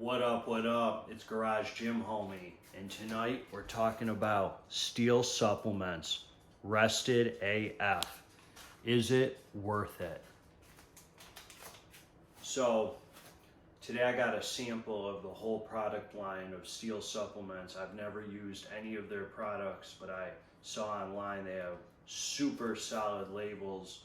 What up, what up? It's Garage Gym Homie, and tonight we're talking about steel supplements. Rested AF. Is it worth it? So, today I got a sample of the whole product line of steel supplements. I've never used any of their products, but I saw online they have super solid labels.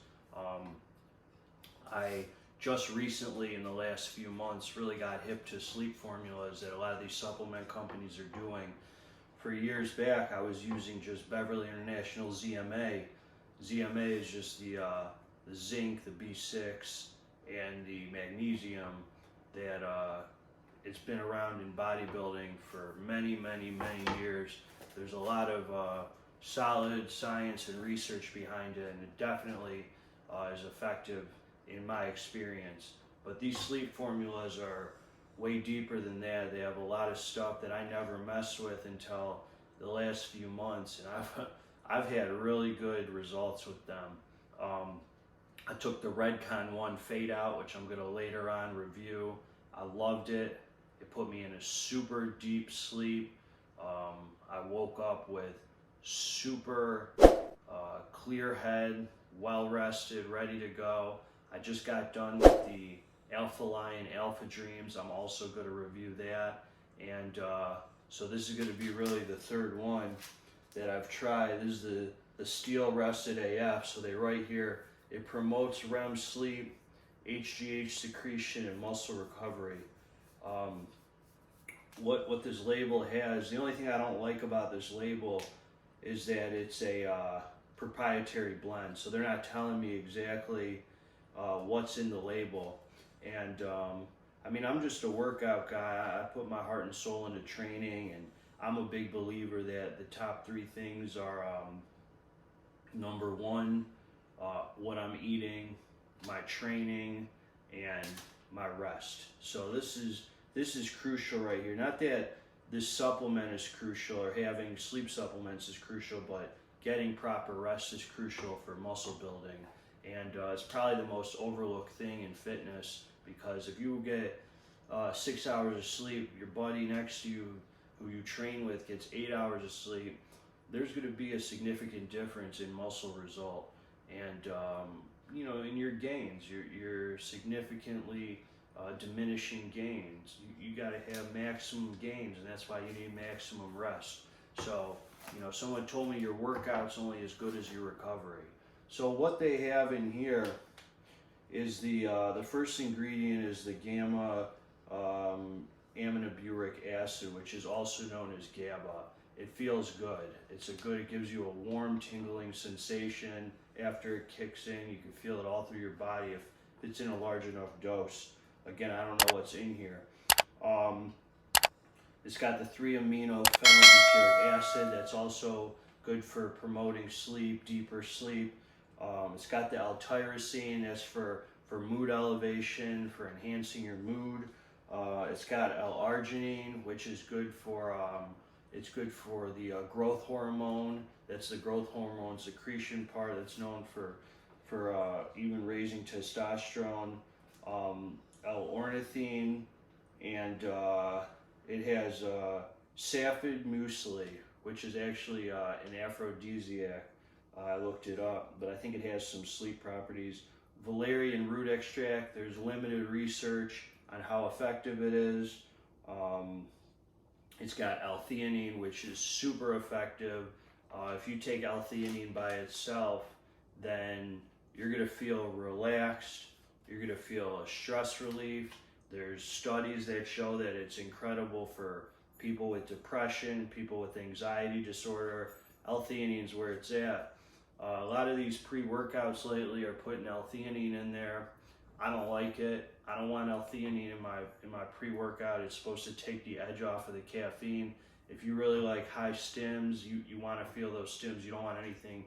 I just recently, in the last few months, really got hip to sleep formulas that a lot of these supplement companies are doing. For years back, I was using just Beverly International ZMA. ZMA is just the zinc, the B6, and the magnesium that it's been around in bodybuilding for many years. There's a lot of solid science and research behind it, and it definitely is effective in my experience. But these sleep formulas are way deeper than that. They have a lot of stuff that I never messed with until the last few months, and I've had really good results with them. I took the Redcon 1 Fade Out, which I'm going to later on review. I loved it. It put me in a super deep sleep. I woke up with super clear head, well rested, ready to go. I just got done with the Alpha Lion Alpha Dreams. I'm also going to review that. And so this is going to be really the third one that I've tried. This is the Steel Rested AF. So they write here, it promotes REM sleep, HGH secretion, and muscle recovery. What this label has, the only thing I don't like about this label is that it's a proprietary blend. So they're not telling me exactly what's in the label. And I mean, I'm just a workout guy. I put my heart and soul into training, and I'm a big believer that the top three things are number one, what I'm eating, my training, and my rest. So this is crucial right here. Not that this supplement is crucial or having sleep supplements is crucial, but getting proper rest is crucial for muscle building. And it's probably the most overlooked thing in fitness, because if you get 6 hours of sleep, your buddy next to you who you train with gets 8 hours of sleep, there's going to be a significant difference in muscle result. And you know, in your gains, you're significantly diminishing gains. You got to have maximum gains, and that's why you need maximum rest. So, you know, someone told me your workout's only as good as your recovery. So what they have in here is the first ingredient is the gamma aminobutyric acid, which is also known as GABA. It feels good. It gives you a warm, tingling sensation after it kicks in. You can feel it all through your body if it's in a large enough dose. Again, I don't know what's in here. It's got the 3-amino phenylbutyric acid. That's also good for promoting sleep, deeper sleep. It's got the L-tyrosine. That's for mood elevation, for enhancing your mood. It's got L-arginine, which is good for the growth hormone. That's the growth hormone secretion part that's known for even raising testosterone. L-ornithine, and it has safford muesli, which is actually an aphrodisiac. I looked it up, but I think it has some sleep properties. Valerian root extract, there's limited research on how effective it is. It's got L-theanine, which is super effective. If you take L-theanine by itself, then you're going to feel relaxed. You're going to feel a stress relief. There's studies that show that it's incredible for people with depression, people with anxiety disorder. L-theanine is where it's at. A lot of these pre-workouts lately are putting L-theanine in there. I don't like it. I don't want L-theanine in my pre-workout. It's supposed to take the edge off of the caffeine. If you really like high stims, you want to feel those stims. You don't want anything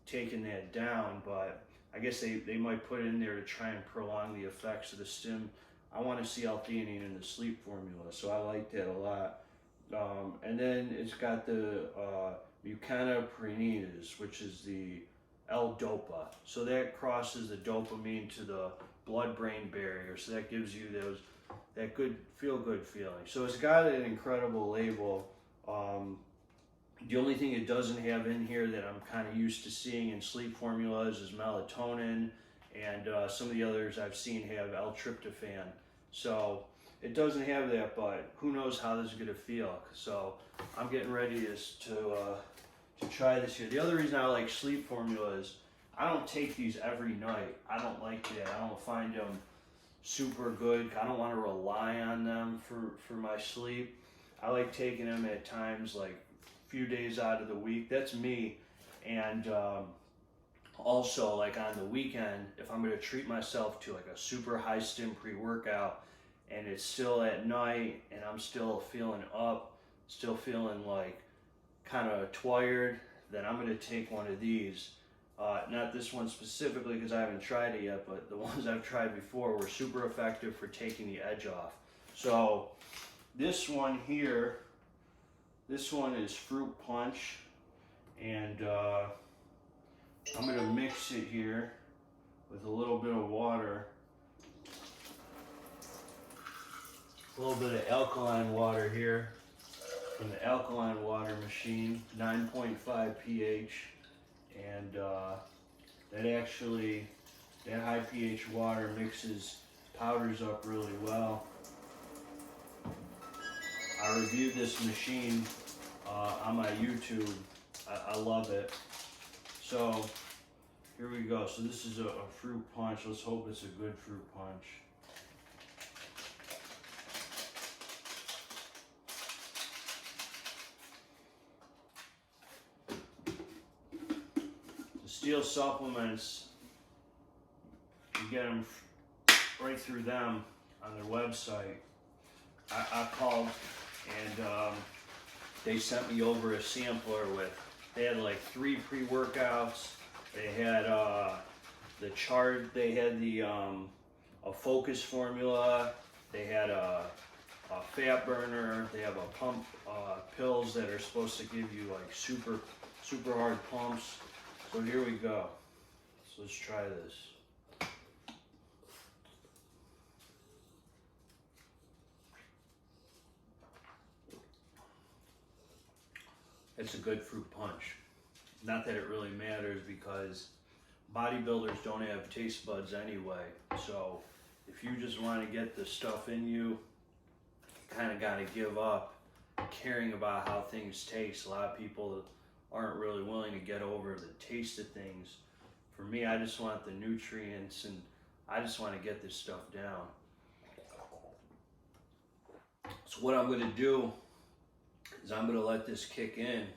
taking that down, but I guess they might put it in there to try and prolong the effects of the stim. I want to see L-theanine in the sleep formula, so I like that a lot. And then it's got the mucopurninas, which is the L-dopa. So that crosses the dopamine to the blood-brain barrier. So that gives you that good, feel-good feeling. So it's got an incredible label. The only thing it doesn't have in here that I'm kind of used to seeing in sleep formulas is melatonin, and some of the others I've seen have L-tryptophan. So it doesn't have that, but who knows how this is going to feel. So I'm getting ready to try this here. The other reason I like sleep formulas, I don't take these every night. I don't like that. I don't find them super good. I don't want to rely on them for my sleep. I like taking them at times like a few days out of the week. That's me. And also, like on the weekend, if I'm going to treat myself to like a super high stim pre-workout and it's still at night and I'm still feeling up, still feeling like kind of tired, then I'm going to take one of these. Not this one specifically because I haven't tried it yet, but the ones I've tried before were super effective for taking the edge off. So this one here, this one is fruit punch, and I'm going to mix it here with a little bit of water, a little bit of alkaline water here from the alkaline water machine, 9.5 pH, and that high pH water mixes powders up really well. I reviewed this machine on my YouTube. I love it. So here we go. So this is a fruit punch. Let's hope it's a good fruit punch. Steel supplements, you get them right through them on their website. I called and they sent me over a sampler with, they had like 3 pre-workouts, they had the chart, they had the a focus formula, they had a fat burner, they have a pump pills that are supposed to give you like super hard pumps. So here we go. So let's try this. It's a good fruit punch. Not that it really matters because bodybuilders don't have taste buds anyway. So if you just want to get the stuff in you, you kind of got to give up caring about how things taste. A lot of people aren't really willing to get over the taste of things. For me, I just want the nutrients and I just want to get this stuff down. So what I'm going to do is I'm going to let this kick in.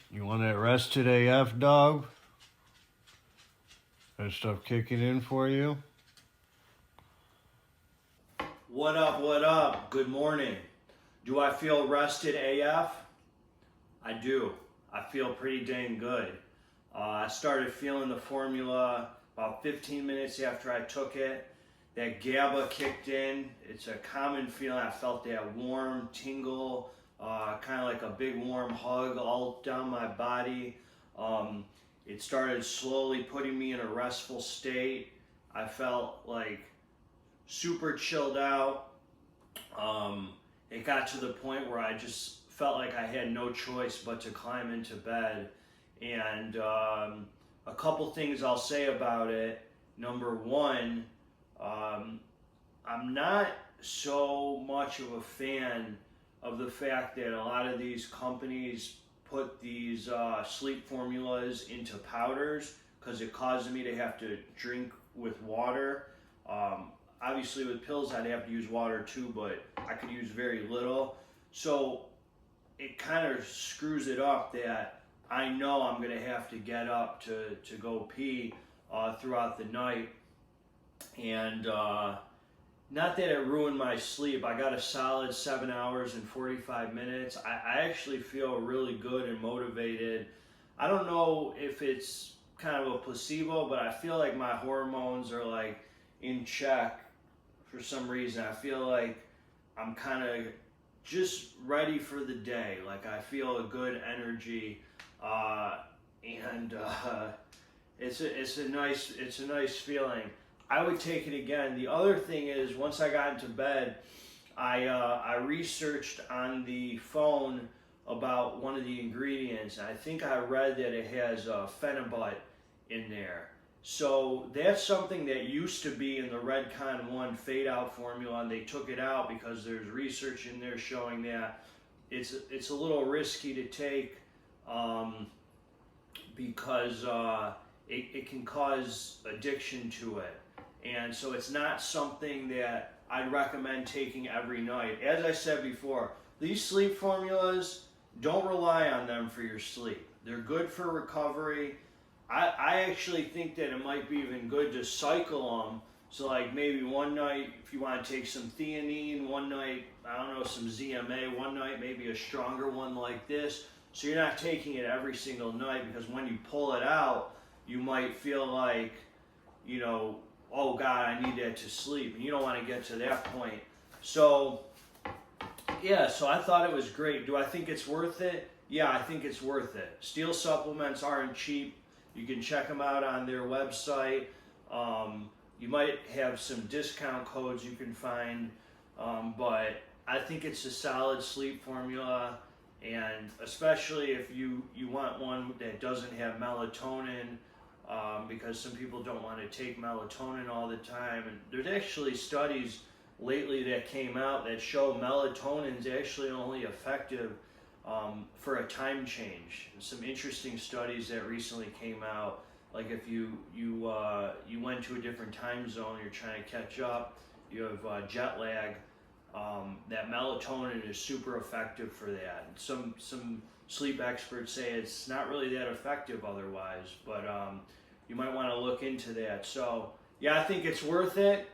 You want that rested AF, dog? That stuff kicking in for you? What up, what up? Good morning. Do I feel rested AF? I do. I feel pretty dang good. I started feeling the formula about 15 minutes after I took it. That GABA kicked in. It's a common feeling. I felt that warm tingle, kind of like a big warm hug all down my body. It started slowly putting me in a restful state. I felt like super chilled out. It got to the point where I just felt like I had no choice but to climb into bed. And a couple things I'll say about it. Number one, I'm not so much of a fan of the fact that a lot of these companies put these sleep formulas into powders because it causes me to have to drink with water. Obviously with pills I'd have to use water too, but I could use very little. So it kind of screws it up that I know I'm going to have to get up to go pee throughout the night. And not that it ruined my sleep. I got a solid 7 hours and 45 minutes. I actually feel really good and motivated. I don't know if it's kind of a placebo, but I feel like my hormones are like in check for some reason. I feel like I'm kind of just ready for the day. Like I feel a good energy, and it's a nice feeling. I would take it again. The other thing is, once I got into bed, I researched on the phone about one of the ingredients. I think I read that it has phenibut in there. So that's something that used to be in the Redcon 1 fade out formula, and they took it out because there's research in there showing that it's a little risky to take because it can cause addiction to it. And so it's not something that I'd recommend taking every night. As I said before, these sleep formulas, don't rely on them for your sleep. They're good for recovery. I actually think that it might be even good to cycle them. So like maybe one night, if you want to take some theanine, one night, I don't know, some ZMA, one night maybe a stronger one like this. So you're not taking it every single night, because when you pull it out, you might feel like, you know, oh God, I need that to sleep. And you don't want to get to that point. So yeah, so I thought it was great. Do I think it's worth it? Yeah, I think it's worth it. Steel supplements aren't cheap. You can check them out on their website. You might have some discount codes you can find, but I think it's a solid sleep formula, and especially if you want one that doesn't have melatonin, because some people don't want to take melatonin all the time. And there's actually studies lately that came out that show melatonin is actually only effective for a time change. Some interesting studies that recently came out, like if you went to a different time zone, you're trying to catch up, you have jet lag, that melatonin is super effective for that. Some sleep experts say it's not really that effective otherwise, but you might want to look into that. So yeah, I think it's worth it.